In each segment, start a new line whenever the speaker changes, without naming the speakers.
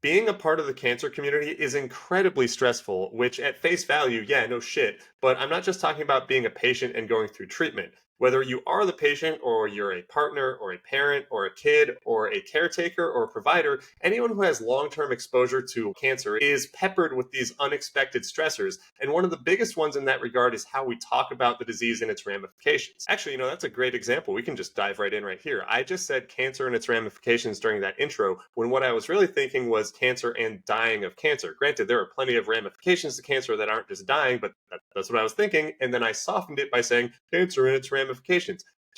Being a part of the cancer community is incredibly stressful, which at face value, yeah, no shit. But I'm not just talking about being a patient and going through treatment. Whether you are the patient or you're a partner or a parent or a kid or a caretaker or a provider, anyone who has long term exposure to cancer is peppered with these unexpected stressors. And one of the biggest ones in that regard is how we talk about the disease and its ramifications. Actually, that's a great example. We can just dive right in right here. I just said cancer and its ramifications during that intro, when what I was really thinking was cancer and dying of cancer. Granted, there are plenty of ramifications to cancer that aren't just dying, but that's what I was thinking. And then I softened it by saying cancer and its ramifications.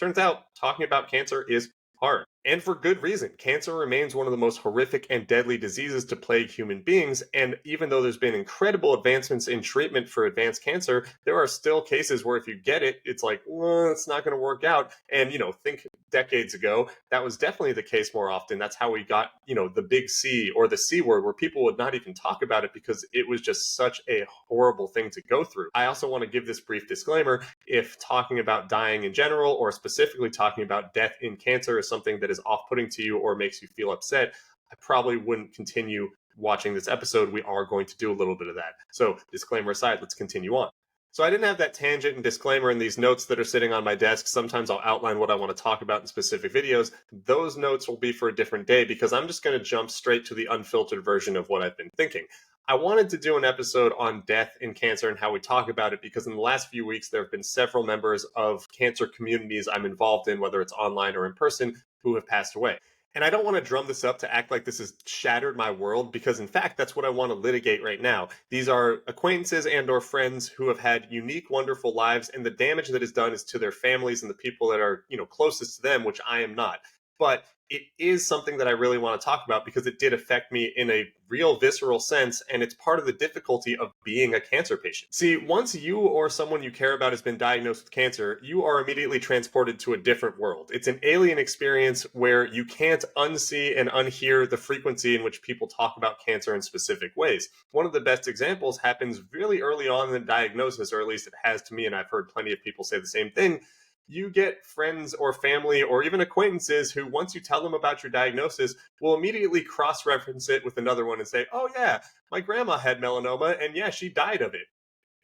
Turns out talking about cancer is hard. And for good reason. Cancer remains one of the most horrific and deadly diseases to plague human beings. And even though there's been incredible advancements in treatment for advanced cancer, there are still cases where if you get it, it's like, well, it's not going to work out. And, think decades ago, that was definitely the case more often. That's how we got, the big C or the C word, where people would not even talk about it because it was just such a horrible thing to go through. I also want to give this brief disclaimer. If talking about dying in general, or specifically talking about death in cancer, is something that is off-putting to you or makes you feel upset, I probably wouldn't continue watching this episode. We are going to do a little bit of that. So disclaimer aside, let's continue on. So I didn't have that tangent and disclaimer in these notes that are sitting on my desk. Sometimes I'll outline what I want to talk about in specific videos. Those notes will be for a different day because I'm just going to jump straight to the unfiltered version of what I've been thinking. I wanted to do an episode on death in cancer and how we talk about it because in the last few weeks, there have been several members of cancer communities I'm involved in, whether it's online or in person, who have passed away. And I don't want to drum this up to act like this has shattered my world because in fact, that's what I want to litigate right now. These are acquaintances and or friends who have had unique, wonderful lives, and the damage that is done is to their families and the people that are, closest to them, which I am not. But it is something that I really want to talk about because it did affect me in a real visceral sense, and it's part of the difficulty of being a cancer patient. See, once you or someone you care about has been diagnosed with cancer, you are immediately transported to a different world. It's an alien experience where you can't unsee and unhear the frequency in which people talk about cancer in specific ways. One of the best examples happens really early on in the diagnosis, or at least it has to me, and I've heard plenty of people say the same thing. You get friends or family or even acquaintances who, once you tell them about your diagnosis, will immediately cross-reference it with another one and say, oh yeah, my grandma had melanoma and yeah, she died of it.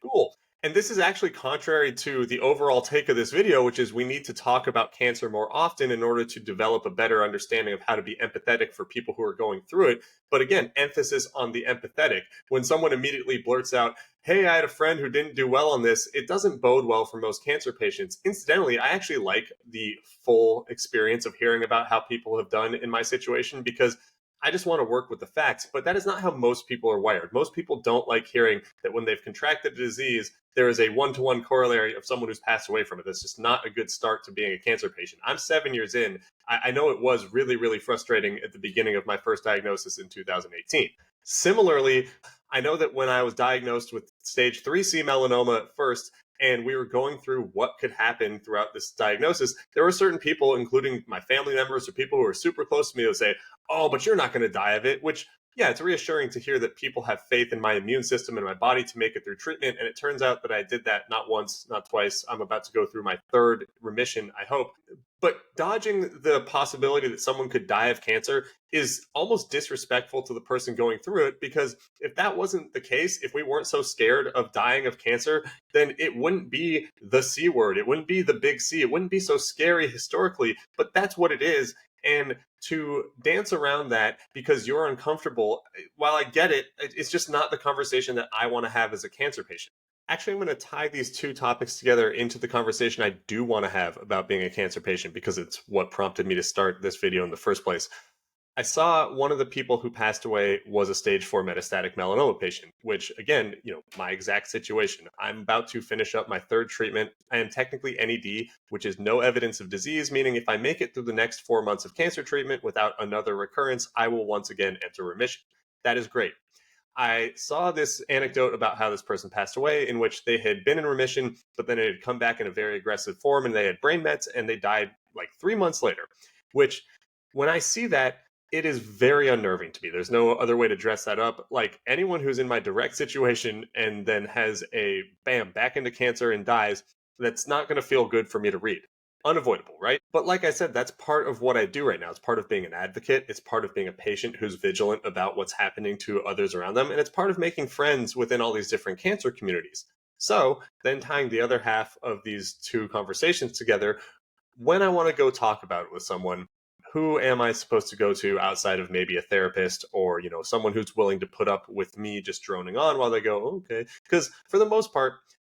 Cool. And this is actually contrary to the overall take of this video, which is we need to talk about cancer more often in order to develop a better understanding of how to be empathetic for people who are going through it. But again, emphasis on the empathetic. When someone immediately blurts out, hey, I had a friend who didn't do well on this, it doesn't bode well for most cancer patients. Incidentally, I actually like the full experience of hearing about how people have done in my situation because I just want to work with the facts, but that is not how most people are wired. Most people don't like hearing that when they've contracted a disease, there is a one-to-one corollary of someone who's passed away from it. That's just not a good start to being a cancer patient. I'm 7 years in. I know it was really, really frustrating at the beginning of my first diagnosis in 2018. Similarly, I know that when I was diagnosed with stage 3C melanoma at first, and we were going through what could happen throughout this diagnosis, there were certain people, including my family members or people who are super close to me, who would say, oh, but you're not going to die of it, which, yeah, it's reassuring to hear that people have faith in my immune system and my body to make it through treatment. And it turns out that I did that not once, not twice. I'm about to go through my third remission, I hope. But dodging the possibility that someone could die of cancer is almost disrespectful to the person going through it, because if that wasn't the case, if we weren't so scared of dying of cancer, then it wouldn't be the C word. It wouldn't be the big C. It wouldn't be so scary historically, but that's what it is. And to dance around that because you're uncomfortable, while I get it, it's just not the conversation that I want to have as a cancer patient. Actually, I'm going to tie these two topics together into the conversation I do want to have about being a cancer patient because it's what prompted me to start this video in the first place. I saw one of the people who passed away was a stage 4 metastatic melanoma patient, which again, my exact situation. I'm about to finish up my third treatment. I am technically NED, which is no evidence of disease, meaning if I make it through the next 4 months of cancer treatment without another recurrence, I will once again enter remission. That is great. I saw this anecdote about how this person passed away in which they had been in remission, but then it had come back in a very aggressive form and they had brain mets and they died like 3 months later, which when I see that, it is very unnerving to me. There's no other way to dress that up. Like anyone who's in my direct situation and then has a bam, back into cancer and dies, that's not going to feel good for me to read. unavoidable, right? But like I said, that's part of what I do right now. It's part of being an advocate. It's part of being a patient who's vigilant about what's happening to others around them. And it's part of making friends within all these different cancer communities. So then tying the other half of these two conversations together, when I want to go talk about it with someone, who am I supposed to go to outside of maybe a therapist or, someone who's willing to put up with me just droning on while they go, okay? Because for the most part,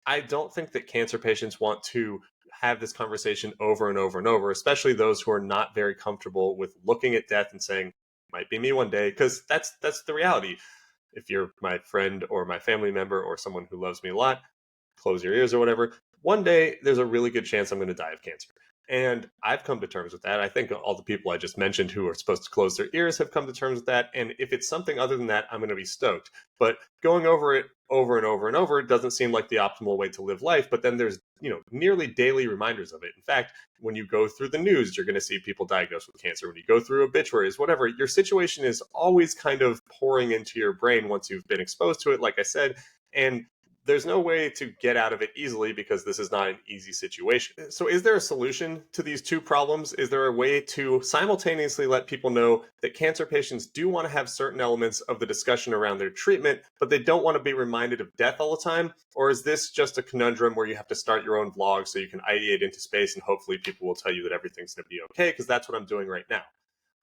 I don't think that cancer patients want to have this conversation over and over and over, especially those who are not very comfortable with looking at death and saying, might be me one day, because that's the reality. If you're my friend or my family member or someone who loves me a lot, close your ears or whatever. One day, there's a really good chance I'm going to die of cancer. And I've come to terms with that. I think all the people I just mentioned who are supposed to close their ears have come to terms with that. And if it's something other than that, I'm going to be stoked. But going over it over and over and over doesn't seem like the optimal way to live life. But then there's, nearly daily reminders of it. In fact, when you go through the news, you're going to see people diagnosed with cancer. When you go through obituaries, whatever, your situation is always kind of pouring into your brain once you've been exposed to it, like I said. And there's no way to get out of it easily because this is not an easy situation. So, is there a solution to these two problems? Is there a way to simultaneously let people know that cancer patients do want to have certain elements of the discussion around their treatment, but they don't want to be reminded of death all the time? Or is this just a conundrum where you have to start your own vlog so you can ideate into space and hopefully people will tell you that everything's going to be okay? Because that's what I'm doing right now.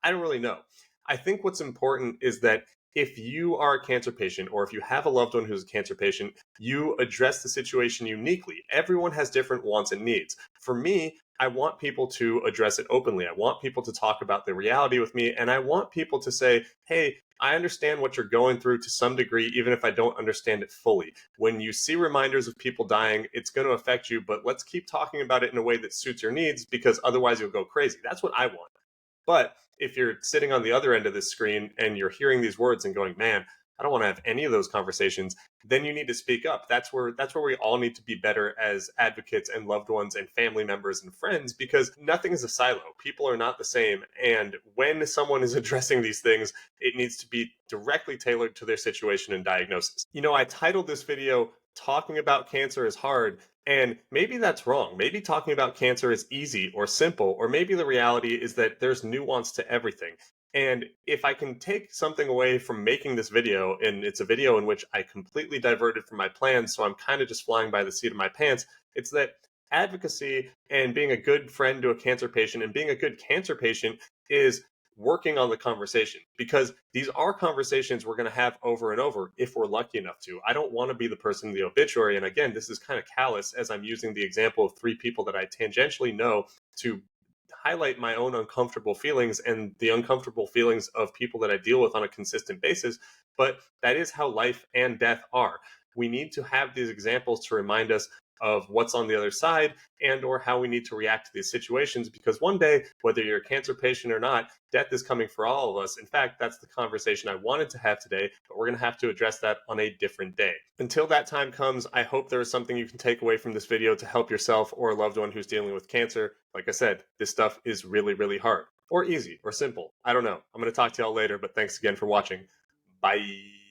I don't really know. I think what's important is that if you are a cancer patient or if you have a loved one who's a cancer patient, you address the situation uniquely. Everyone has different wants and needs. For me, I want people to address it openly. I want people to talk about the reality with me. And I want people to say, hey, I understand what you're going through to some degree, even if I don't understand it fully. When you see reminders of people dying, it's going to affect you, but let's keep talking about it in a way that suits your needs because otherwise you'll go crazy. That's what I want. But if you're sitting on the other end of this screen and you're hearing these words and going, man, I don't want to have any of those conversations, then you need to speak up. That's where we all need to be better as advocates and loved ones and family members and friends because nothing is a silo. People are not the same. And when someone is addressing these things, it needs to be directly tailored to their situation and diagnosis. I titled this video Talking About Cancer is Hard, and maybe that's wrong. Maybe talking about cancer is easy or simple, or maybe the reality is that there's nuance to everything. And if I can take something away from making this video, and it's a video in which I completely diverted from my plans, so I'm kind of just flying by the seat of my pants, it's that advocacy and being a good friend to a cancer patient and being a good cancer patient is working on the conversation because these are conversations we're going to have over and over if we're lucky enough to. I don't want to be the person in the obituary. And again, this is kind of callous as I'm using the example of three people that I tangentially know to highlight my own uncomfortable feelings and the uncomfortable feelings of people that I deal with on a consistent basis. But that is how life and death are. We need to have these examples to remind us of what's on the other side and or how we need to react to these situations because one day whether you're a cancer patient or not, death is coming for all of us. In fact, that's the conversation I wanted to have today, but we're going to have to address that on a different day. Until that time comes, I hope there is something you can take away from this video to help yourself or a loved one who's dealing with cancer. Like I said, this stuff is really, really hard or easy or simple. I don't know. I'm going to talk to y'all later, but thanks again for watching. Bye.